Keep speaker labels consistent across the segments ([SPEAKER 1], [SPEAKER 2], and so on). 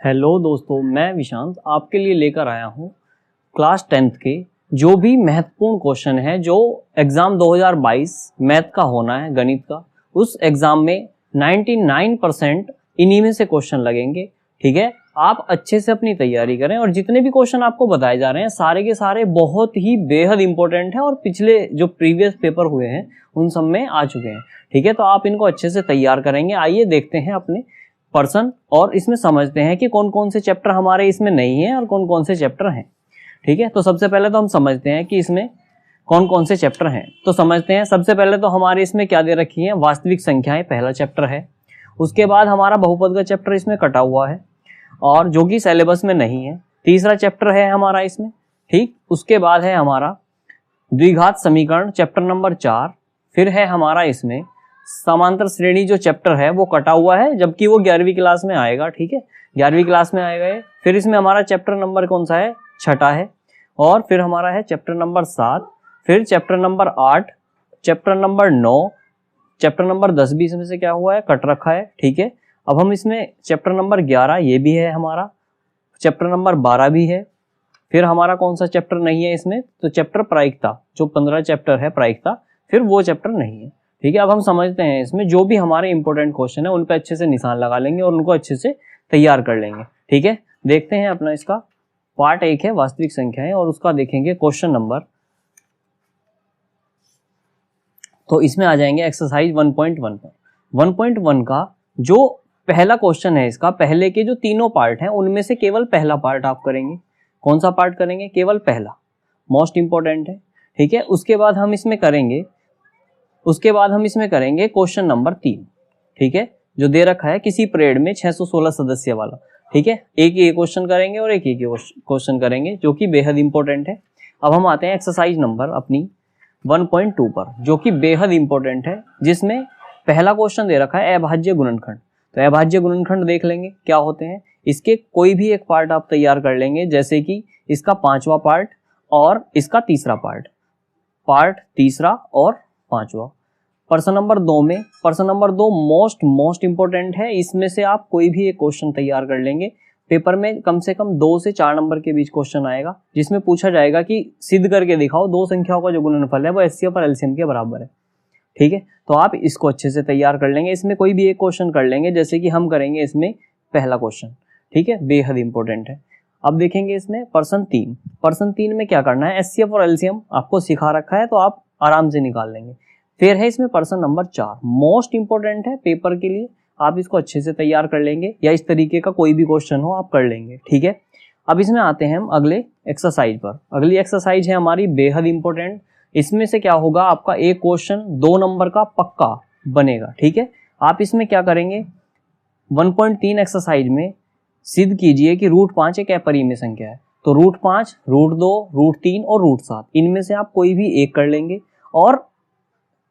[SPEAKER 1] Hello दोस्तों, मैं विशांत आपके लिए लेकर आया हूँ क्लास 10th के जो भी महत्वपूर्ण क्वेश्चन है जो एग्ज़ाम 2022 मैथ का होना है, गणित का। उस एग्ज़ाम में 99% इन्हीं में से क्वेश्चन लगेंगे। ठीक है, आप अच्छे से अपनी तैयारी करें और जितने भी क्वेश्चन आपको बताए जा रहे हैं सारे के सारे बहुत ही बेहद इंपॉर्टेंट हैं और पिछले जो प्रीवियस पेपर हुए हैं उन सब में आ चुके हैं। ठीक है, तो आप इनको अच्छे से तैयार करेंगे। आइए देखते हैं अपने पर्सन और इसमें समझते हैं कि कौन कौन से चैप्टर हमारे इसमें नहीं है और कौन कौन से चैप्टर हैं। ठीक है, तो सबसे पहले तो हम समझते हैं कि इसमें कौन कौन से चैप्टर हैं। तो समझते हैं, सबसे पहले तो हमारे इसमें क्या दे रखी है, वास्तविक संख्याएं पहला चैप्टर है। उसके बाद हमारा बहुपद का चैप्टर इसमें कटा हुआ है और जो कि सिलेबस में नहीं है। तीसरा चैप्टर है हमारा इसमें। ठीक, उसके बाद है हमारा द्विघात समीकरण चैप्टर नंबर 4। फिर है हमारा इसमें समांतर श्रेणी जो चैप्टर है वो कटा हुआ है, जबकि वो 11वीं क्लास में आएगा। ठीक है, 11वीं क्लास में आएगा ये। फिर इसमें हमारा चैप्टर नंबर कौन सा है, छठा है। और फिर हमारा है चैप्टर नंबर 7, फिर chapter number 8, chapter number 9, chapter number 10 भी इसमें से क्या हुआ है, कट रखा है। ठीक है, अब हम इसमें चैप्टर नंबर 11 ये भी है हमारा, चैप्टर नंबर 12 भी है। फिर हमारा कौन सा चैप्टर नहीं है इसमें, तो चैप्टर प्रायिकता, जो 15 चैप्टर है प्रायिकता, फिर वो चैप्टर नहीं है। ठीक है, अब हम समझते हैं इसमें जो भी हमारे इंपॉर्टेंट क्वेश्चन है उन पे अच्छे से निशान लगा लेंगे और उनको अच्छे से तैयार कर लेंगे। ठीक है, देखते हैं अपना इसका पार्ट 1 है वास्तविक संख्याएं और उसका देखेंगे क्वेश्चन नंबर। तो इसमें आ जाएंगे एक्सरसाइज 1.1 पर। 1.1 का जो पहला क्वेश्चन है, इसका पहले के जो तीनों पार्ट हैं उनमें से केवल पहला पार्ट आप करेंगे। कौन सा पार्ट करेंगे, केवल पहला, मोस्ट इंपॉर्टेंट है। ठीक है, उसके बाद हम इसमें करेंगे क्वेश्चन नंबर 3। ठीक है, जो दे रखा है किसी परेड में 616 सदस्य वाला। ठीक है, एक ये क्वेश्चन करेंगे और एक ये क्वेश्चन करेंगे जो कि बेहद इंपॉर्टेंट है। अब हम आते हैं एक्सरसाइज नंबर अपनी 1.2 पर, जो कि बेहद इंपॉर्टेंट है, जिसमें पहला क्वेश्चन दे रखा है अभाज्य गुणनखंड। तो अभाज्य गुणनखंड देख लेंगे क्या होते हैं। इसके कोई भी एक पार्ट आप तैयार कर लेंगे, जैसे कि इसका 5वां पार्ट और इसका तीसरा पार्ट तीसरा और 5वां। पर्सन नंबर 2 में, पर्सन नंबर 2 मोस्ट इंपॉर्टेंट है। इसमें से आप कोई भी एक क्वेश्चन तैयार कर लेंगे। पेपर में कम से कम 2 से 4 नंबर के बीच क्वेश्चन आएगा, जिसमें पूछा जाएगा कि सिद्ध करके दिखाओ दो संख्याओं का जो गुणनफल है वो एचसीएफ और एलसीएम के बराबर है। ठीक है, तो आप इसको अच्छे से तैयार कर लेंगे। इसमें कोई भी एक क्वेश्चन कर लेंगे, जैसे कि हम करेंगे इसमें पहला क्वेश्चन। ठीक है, बेहद इंपॉर्टेंट है। अब देखेंगे इसमें पर्सन 3 में क्या करना है, एचसीएफ और एलसीएम आपको सिखा रखा है तो आप आराम से निकाल लेंगे। फिर है इसमें पर्सन नंबर 4, मोस्ट इंपॉर्टेंट है पेपर के लिए, आप इसको अच्छे से तैयार कर लेंगे, या इस तरीके का कोई भी क्वेश्चन हो आप कर लेंगे। ठीक है, अब इसमें आते हैं हम अगले एक्सरसाइज पर। अगली एक्सरसाइज है हमारी बेहद इंपॉर्टेंट। इसमें से क्या होगा, आपका एक क्वेश्चन 2 नंबर का पक्का बनेगा। ठीक है, आप इसमें क्या करेंगे, 1.3 एक्सरसाइज में सिद्ध कीजिए कि √5 एक अपरिमेय संख्या है। तो √5, √2, √3 और √7 इनमें से आप कोई भी एक कर लेंगे। और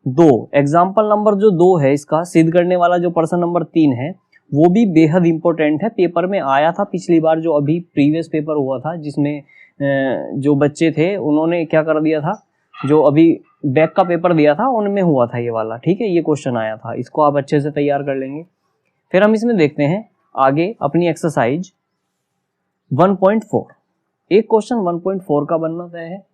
[SPEAKER 1] 2 एग्जाम्पल नंबर जो 2 है, इसका सिद्ध करने वाला जो पर्सन नंबर 3 है वो भी बेहद इंपॉर्टेंट है, पेपर में आया था पिछली बार, जो अभी प्रीवियस पेपर हुआ था, जिसमें जो बच्चे थे उन्होंने क्या कर दिया था, जो अभी बैक का पेपर दिया था उनमें हुआ था ये वाला। ठीक है, ये क्वेश्चन आया था, इसको आप अच्छे से तैयार कर लेंगे। फिर हम इसमें देखते हैं आगे अपनी एक्सरसाइज 1.4। एक क्वेश्चन 1.4 का बनना तय है।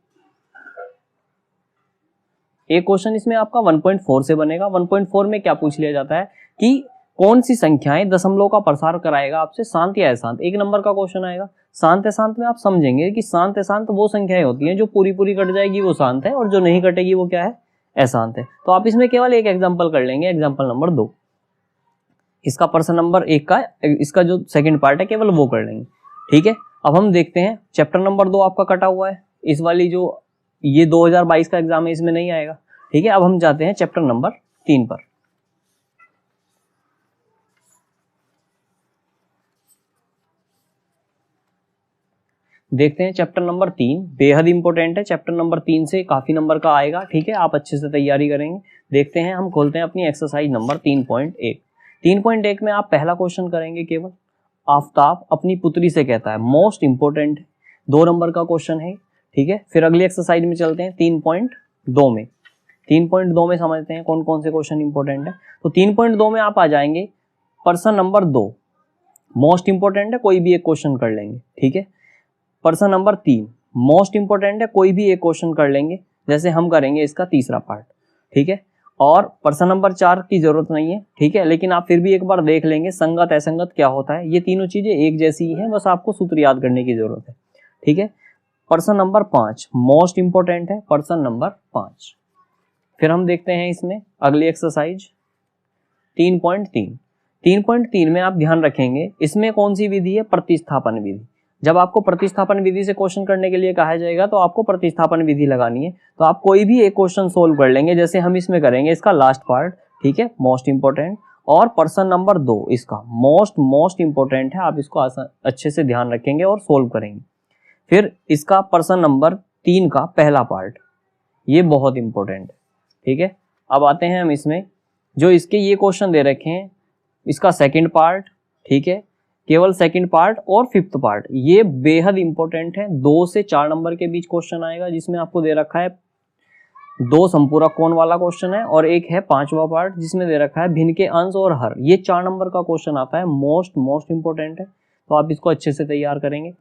[SPEAKER 1] एक क्वेश्चन इसमें आपका 1.4 से बनेगा। 1.4 में क्या पूछ लिया जाता है कि कौन सी संख्याएं दशमलव का प्रसार कराएगा आपसे, शांत या अशांत। 1 नंबर का क्वेश्चन आएगा। शांत अशांत में आप समझेंगे कि शांत अशांत वो संख्याएं होती हैं जो पूरी कट जाएगी वो शांत है, और जो नहीं कटेगी वो क्या है, अशांत है। तो आप इसमें केवल एक एग्जाम्पल कर लेंगे, एग्जाम्पल नंबर 2। इसका पर्सन नंबर 1 का इसका जो सेकंड पार्ट है केवल वो कर लेंगे। ठीक है, अब हम देखते हैं चैप्टर नंबर 2 आपका कटा हुआ है। इस वाली जो ये 2022 का एग्जाम है इसमें नहीं आएगा। ठीक है, अब हम जाते हैं चैप्टर नंबर 3 पर। देखते हैं चैप्टर नंबर 3, बेहद इंपॉर्टेंट है। चैप्टर नंबर 3 से काफी नंबर का आएगा। ठीक है, आप अच्छे से तैयारी करेंगे। देखते हैं, हम खोलते हैं अपनी एक्सरसाइज नंबर 3.1। 3.1 में आप पहला क्वेश्चन करेंगे केवल, आफ्ताब अपनी पुत्री से कहता है, मोस्ट इंपॉर्टेंट है, 2 नंबर का क्वेश्चन है। ठीक है, फिर अगली एक्सरसाइज में चलते हैं 3.2 में। 3.2 में समझते हैं कौन कौन से क्वेश्चन इंपॉर्टेंट है। तो 3.2 में आप आ जाएंगे पर्सन नंबर 2, मोस्ट इंपॉर्टेंट है, कोई भी एक क्वेश्चन कर लेंगे, ठीक है। प्रश्न नंबर 3 मोस्ट इंपॉर्टेंट है, कोई भी एक क्वेश्चन कर लेंगे, जैसे हम करेंगे इसका तीसरा पार्ट, ठीक है। और प्रश्न नंबर 4 की जरूरत नहीं है, ठीक है, लेकिन आप फिर भी एक बार देख लेंगे संगत असंगत क्या होता है। ये तीनों चीजें एक जैसी ही हैं, बस आपको सूत्र याद करने की जरूरत है, ठीक है। प्रश्न नंबर 5 मोस्ट इंपॉर्टेंट है, प्रश्न नंबर 5। फिर हम देखते हैं इसमें अगली एक्सरसाइज 3.3। 3.3 में आप ध्यान रखेंगे इसमें कौन सी विधि है, प्रतिस्थापन विधि। जब आपको प्रतिस्थापन विधि से क्वेश्चन करने के लिए कहा जाएगा तो आपको प्रतिस्थापन विधि लगानी है। तो आप कोई भी एक क्वेश्चन सोल्व कर लेंगे, जैसे हम इसमें करेंगे इसका लास्ट पार्ट, ठीक है, मोस्ट इंपॉर्टेंट। और प्रश्न नंबर 2 इसका मोस्ट इंपॉर्टेंट है, आप इसको अच्छे से ध्यान रखेंगे और सोल्व करेंगे। फिर इसका प्रश्न नंबर 3 का पहला पार्ट, ये बहुत इंपॉर्टेंट है, ठीक है। अब आते हैं हम इसमें, जो इसके ये क्वेश्चन दे रखे हैं, इसका सेकंड पार्ट, ठीक है, केवल सेकंड पार्ट और फिफ्थ पार्ट, ये बेहद इंपॉर्टेंट है। 2 से 4 नंबर के बीच क्वेश्चन आएगा, जिसमें आपको दे रखा है 2 संपूरक कोण वाला क्वेश्चन है, और एक है 5वां पार्ट जिसमें दे रखा है भिन्न के अंश और हर। ये 4 नंबर का क्वेश्चन आता है, मोस्ट इंपॉर्टेंट है, तो आप इसको अच्छे से तैयार करेंगे।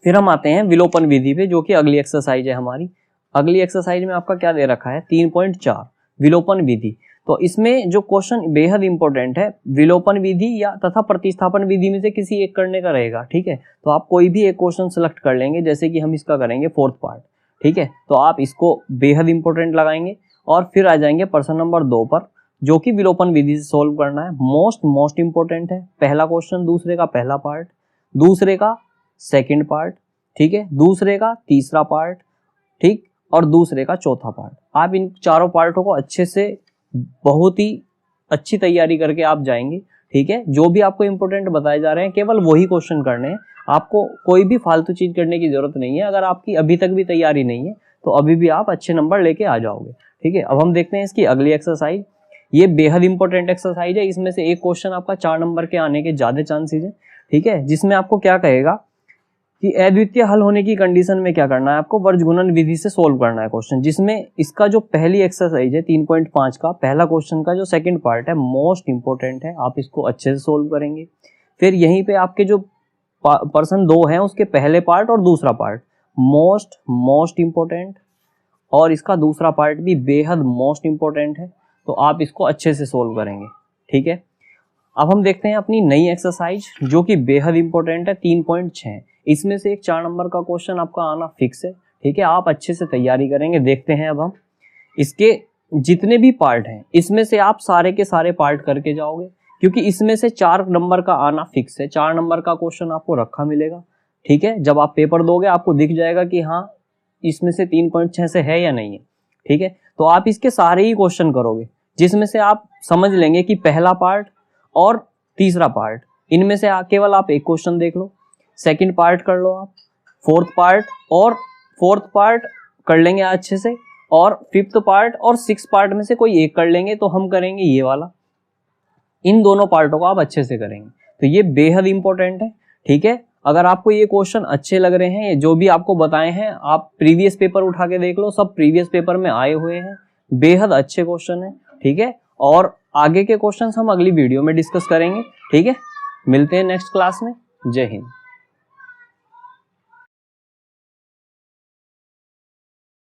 [SPEAKER 1] फिर हम आते हैं विलोपन विधि पे, जो कि अगली एक्सरसाइज है हमारी। अगली एक्सरसाइज में आपका क्या दे रखा है, 3.4 विलोपन विधि। तो इसमें जो क्वेश्चन बेहद इंपॉर्टेंट है, विलोपन विधि या तथा प्रतिस्थापन विधि में से किसी एक करने का रहेगा, ठीक है। तो आप कोई भी एक क्वेश्चन सेलेक्ट कर लेंगे, जैसे कि हम इसका करेंगे 4th पार्ट, ठीक है। तो आप इसको बेहद इंपॉर्टेंट लगाएंगे और फिर आ जाएंगे प्रश्न नंबर 2 पर, जो कि विलोपन विधि से सोल्व करना है। मोस्ट इंपॉर्टेंट है, पहला क्वेश्चन दूसरे का पहला पार्ट, दूसरे का सेकेंड पार्ट, ठीक है, दूसरे का तीसरा पार्ट, ठीक, और दूसरे का चौथा पार्ट। आप इन चारों पार्टों को अच्छे से बहुत ही अच्छी तैयारी करके आप जाएंगे, ठीक है। जो भी आपको इंपॉर्टेंट बताए जा रहे हैं केवल वही क्वेश्चन करने हैं, आपको कोई भी फालतू चीज करने की जरूरत नहीं है। अगर आपकी अभी तक भी तैयारी नहीं है तो अभी भी आप अच्छे नंबर लेके आ जाओगे, ठीक है। अब हम देखते हैं इसकी अगली एक्सरसाइज। ये बेहद इंपॉर्टेंट एक्सरसाइज है, इसमें से एक क्वेश्चन आपका 4 नंबर के आने के ज्यादा चांसेस है, ठीक है, जिसमें आपको क्या कहेगा कि अद्वितीय हल होने की कंडीशन में क्या करना है, आपको वर्गगुणन विधि से सोल्व करना है क्वेश्चन। जिसमें इसका जो पहली एक्सरसाइज है 3.5 का पहला क्वेश्चन का जो सेकंड पार्ट है, मोस्ट इंपॉर्टेंट है, आप इसको अच्छे से सोल्व करेंगे। फिर यहीं पे आपके जो प्रश्न 2 हैं उसके पहले पार्ट और दूसरा पार्ट मोस्ट इंपॉर्टेंट, और इसका दूसरा पार्ट भी बेहद मोस्ट इंपॉर्टेंट है, तो आप इसको अच्छे से सोल्व करेंगे, ठीक है। अब हम देखते हैं अपनी नई एक्सरसाइज, जो कि बेहद इंपॉर्टेंट है, 3.6। इसमें से एक 4 नंबर का क्वेश्चन आपका आना फिक्स है, ठीक है। आप अच्छे से तैयारी करेंगे। देखते हैं अब हम इसके जितने भी पार्ट हैं, इसमें से आप सारे के सारे पार्ट करके जाओगे, क्योंकि इसमें से 4 नंबर का आना फिक्स है। 4 नंबर का क्वेश्चन आपको रखा मिलेगा, ठीक है। जब आप पेपर दोगे आपको दिख जाएगा कि हाँ इसमें से 3.6 से है या नहीं है, ठीक है। तो आप इसके सारे ही क्वेश्चन करोगे, जिसमें से आप समझ लेंगे कि पहला पार्ट और तीसरा पार्ट, इनमें से केवल आप एक क्वेश्चन देख लो, सेकंड पार्ट कर लो आप, 4th पार्ट और 4th पार्ट कर लेंगे अच्छे से, और 5th पार्ट और 6th पार्ट में से कोई एक कर लेंगे। तो हम करेंगे ये वाला, इन दोनों पार्टों को आप अच्छे से करेंगे। तो ये बेहद इंपॉर्टेंट है, ठीक है। अगर आपको ये क्वेश्चन अच्छे लग रहे हैं, जो भी आपको बताए हैं, आप प्रीवियस पेपर उठा के देख लो, सब प्रीवियस पेपर में आए हुए हैं, बेहद अच्छे क्वेश्चन है, ठीक है। और आगे के क्वेश्चंस हम अगली वीडियो में डिस्कस करेंगे, ठीक है। मिलते हैं नेक्स्ट क्लास में। जय हिंद।